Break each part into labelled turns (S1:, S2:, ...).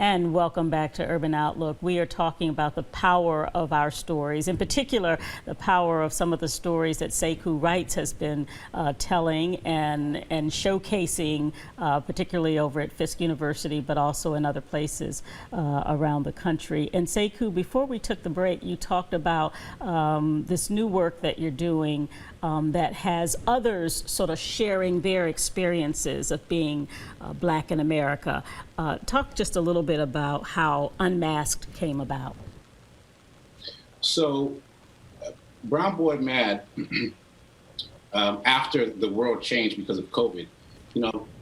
S1: And welcome back to Urban Outlook. We are talking about the power of our stories, in particular, the power of some of the stories that Sekou Writes has been telling and showcasing, particularly over at Fisk University, but also in other places around the country. And Sekou, before we took the break, you talked about this new work that you're doing that has others sort of sharing their experiences of being Black in America. Talk just a little bit about how Unmasked came about.
S2: So, Brown Boy Mad, after the world changed because of COVID,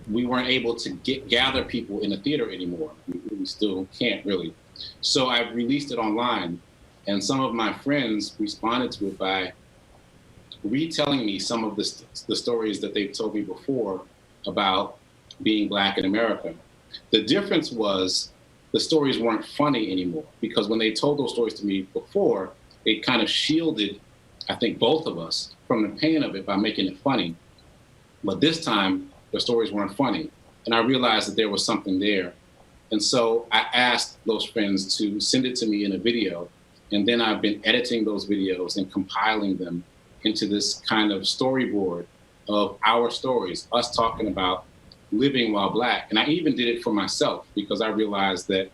S2: we weren't able to gather people in the theater anymore. We still can't really. So I released it online, and some of my friends responded to it by retelling me some of the stories that they've told me before about being Black in America. The difference was the stories weren't funny anymore, because when they told those stories to me before, it kind of shielded, I think, both of us from the pain of it by making it funny. But this time, the stories weren't funny. And I realized that there was something there. And so I asked those friends to send it to me in a video. And then I've been editing those videos and compiling them into this kind of storyboard of our stories, us talking about living while Black. And I even did it for myself, because I realized that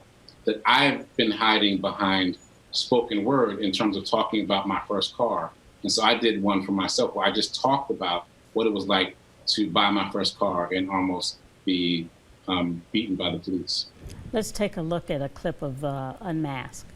S2: I've been hiding behind spoken word in terms of talking about my first car. And so I did one for myself where I just talked about what it was like to buy my first car and almost be beaten by the police.
S1: Let's take a look at a clip of Unmasked.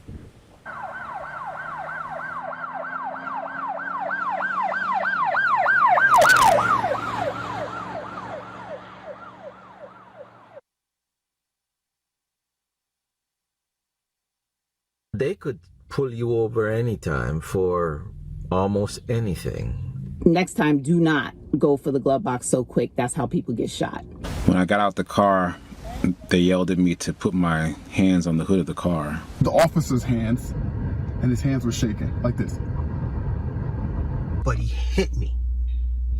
S3: They could pull you over anytime for almost anything.
S4: Next time, do not go for the glove box so quick. That's how people get shot.
S5: When I got out the car, they yelled at me to put my hands on the hood of the car.
S6: The officer's hands, and his hands were shaking like this.
S7: But he hit me,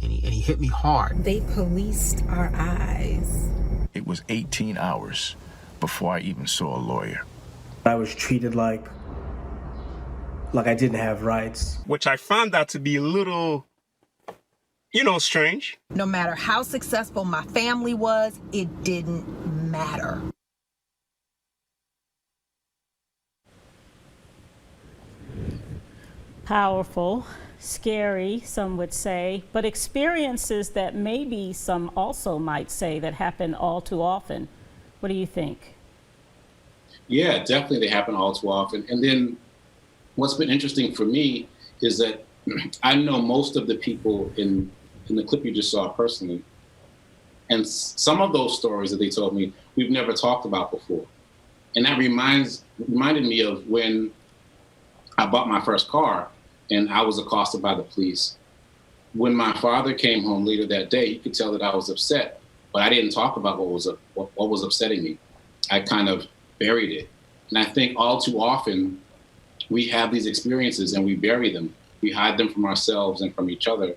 S7: and he hit me hard.
S8: They policed our eyes.
S9: It was 18 hours before I even saw a lawyer.
S10: I was treated like I didn't have rights.
S11: Which I found out to be a little, strange.
S8: No matter how successful my family was, it didn't matter.
S1: Powerful, scary, some would say, but experiences that maybe some also might say that happen all too often. What do you think?
S2: Yeah, definitely they happen all too often. And then what's been interesting for me is that I know most of the people in the clip you just saw personally. And some of those stories that they told me, we've never talked about before. And that reminded me of when I bought my first car and I was accosted by the police. When my father came home later that day, he could tell that I was upset, but I didn't talk about what was upsetting me. I kind of buried it. And I think all too often we have these experiences and we bury them. We hide them from ourselves and from each other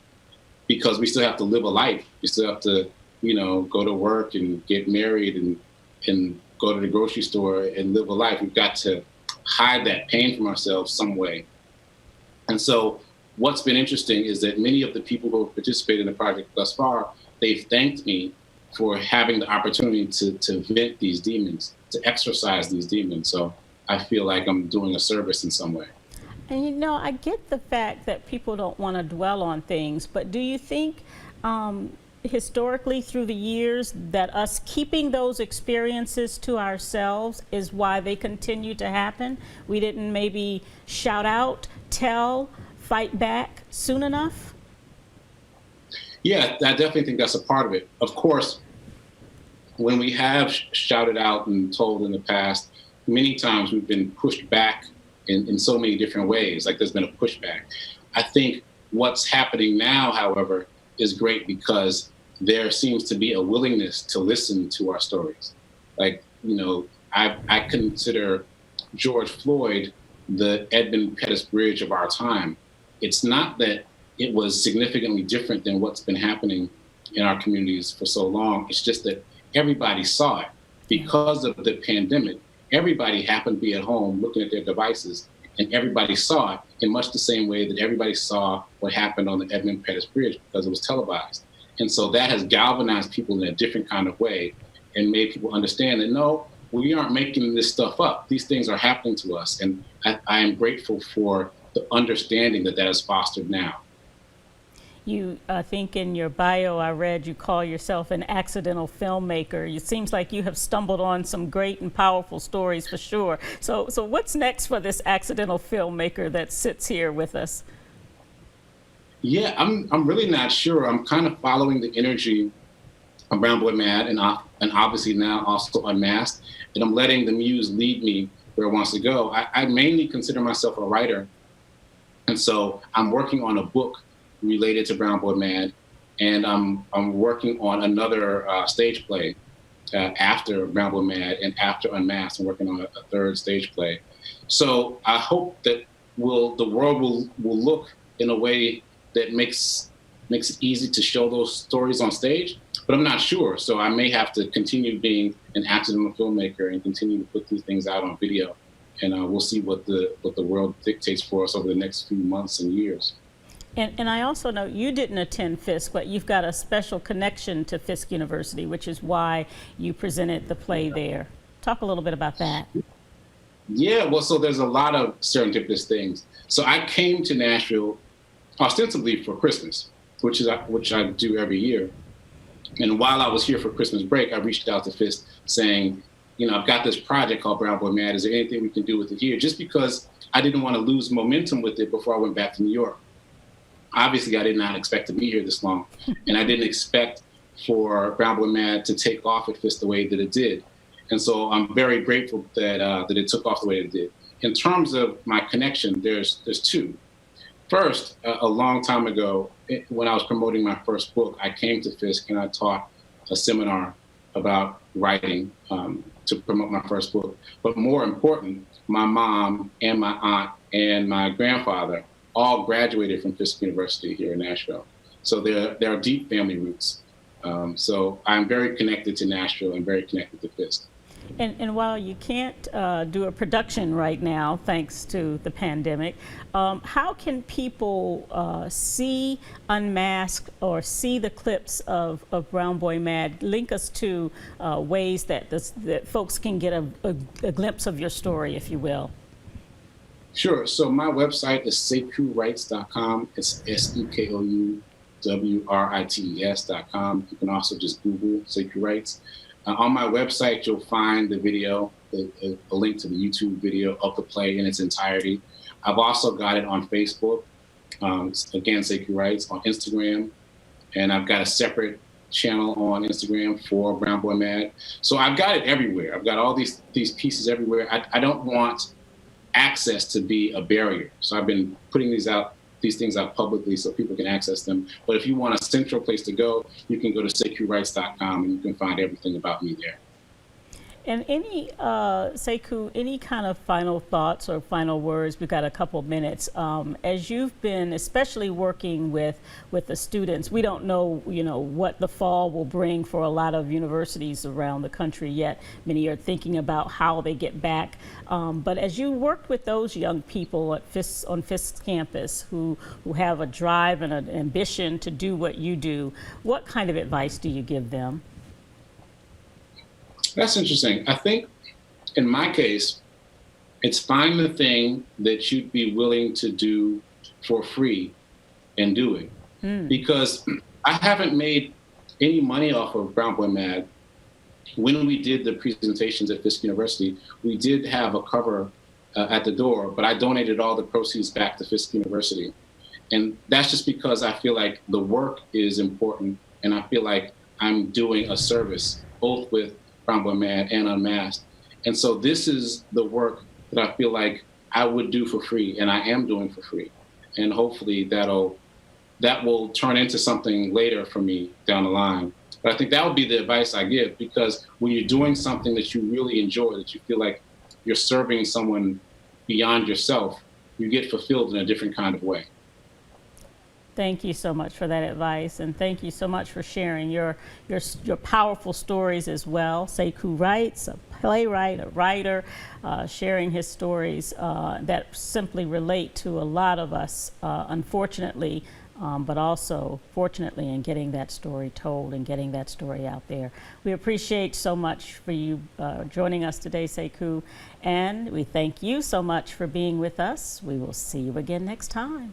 S2: because we still have to live a life. We still have to, go to work and get married and go to the grocery store and live a life. We've got to hide that pain from ourselves some way. And so what's been interesting is that many of the people who have participated in the project thus far, they've thanked me for having the opportunity to vent these demons, to exorcise these demons. So I feel like I'm doing a service in some way.
S1: And I get the fact that people don't want to dwell on things, but do you think historically through the years that us keeping those experiences to ourselves is why they continue to happen? We didn't maybe shout out, tell, fight back soon enough?
S2: Yeah, I definitely think that's a part of it. Of course, when we have shouted out and told in the past, many times we've been pushed back in so many different ways, like there's been a pushback. I think what's happening now, however, is great because there seems to be a willingness to listen to our stories. Like, I consider George Floyd the Edmund Pettus Bridge of our time. It's not that it was significantly different than what's been happening in our communities for so long. It's just that everybody saw it. Because of the pandemic, everybody happened to be at home looking at their devices, and everybody saw it in much the same way that everybody saw what happened on the Edmund Pettus Bridge because it was televised. And so that has galvanized people in a different kind of way and made people understand that, no, we aren't making this stuff up. These things are happening to us. And I am grateful for the understanding that that is fostered now.
S1: You, I think in your bio, I read you call yourself an accidental filmmaker. It seems like you have stumbled on some great and powerful stories for sure. So what's next for this accidental filmmaker that sits here with us?
S2: Yeah, I'm really not sure. I'm kind of following the energy of Brown Boy Mad and obviously now also Unmasked, and I'm letting the muse lead me where it wants to go. I mainly consider myself a writer, and so I'm working on a book related to Brown Boy Mad, and I'm working on another stage play after Brown Boy Mad and after Unmasked. I'm working on a third stage play. So I hope that the world will look in a way that makes it easy to show those stories on stage, but I'm not sure. So I may have to continue being an accidental filmmaker and continue to put these things out on video, and we'll see what the world dictates for us over the next few months and years.
S1: And I also know you didn't attend Fisk, but you've got a special connection to Fisk University, which is why you presented the play there. Talk a little bit about that.
S2: Yeah, well, so there's a lot of serendipitous things. So I came to Nashville ostensibly for Christmas, which I do every year. And while I was here for Christmas break, I reached out to Fisk saying, I've got this project called Brown Boy Mad. Is there anything we can do with it here? Just because I didn't want to lose momentum with it before I went back to New York. Obviously, I did not expect to be here this long, and I didn't expect for Brown Boy Mad to take off at Fisk the way that it did. And so I'm very grateful that it took off the way it did. In terms of my connection, there's two. First, a long time ago, when I was promoting my first book, I came to Fisk and I taught a seminar about writing to promote my first book. But more important, my mom and my aunt and my grandfather all graduated from Fisk University here in Nashville. So there are deep family roots. So I'm very connected to Nashville and very connected to Fisk.
S1: And while you can't do a production right now, thanks to the pandemic, how can people see Unmasked or see the clips of Brown Boy Mad? Link us to ways that folks can get a glimpse of your story, if you will.
S2: Sure. So my website is SekouWrites.com. It's SekouWrites.com. You can also just Google Sekou Writes. On my website, you'll find the video, a link to the YouTube video of the play in its entirety. I've also got it on Facebook, again, Sekou Writes, on Instagram, and I've got a separate channel on Instagram for Brown Boy Mad. So I've got it everywhere. I've got all these pieces everywhere. I don't want access to be a barrier. So I've been putting these things out publicly so people can access them. But if you want a central place to go, you can go to SekouWrites.com and you can find everything about me there.
S1: And Sekou, any kind of final thoughts or final words? We've got a couple of minutes. As you've been, especially working with the students, we don't know, what the fall will bring for a lot of universities around the country yet. Many are thinking about how they get back. But as you worked with those young people on Fisk's campus who have a drive and an ambition to do what you do, what kind of advice do you give them?
S2: That's interesting. I think in my case, it's find the thing that you'd be willing to do for free and do it. Because I haven't made any money off of Brown Boy Mad. When we did the presentations at Fisk University, we did have a cover at the door, but I donated all the proceeds back to Fisk University. And that's just because I feel like the work is important, and I feel like I'm doing a service both with Brown Boy Mad and Unmasked. And so this is the work that I feel like I would do for free, and I am doing for free. And hopefully that will turn into something later for me down the line. But I think that would be the advice I give, because when you're doing something that you really enjoy, that you feel like you're serving someone beyond yourself, you get fulfilled in a different kind of way.
S1: Thank you so much for that advice, and thank you so much for sharing your powerful stories as well. Sekou Writes, a playwright, a writer, sharing his stories that simply relate to a lot of us, unfortunately, but also fortunately in getting that story told and getting that story out there. We appreciate so much for you joining us today, Sekou, and we thank you so much for being with us. We will see you again next time.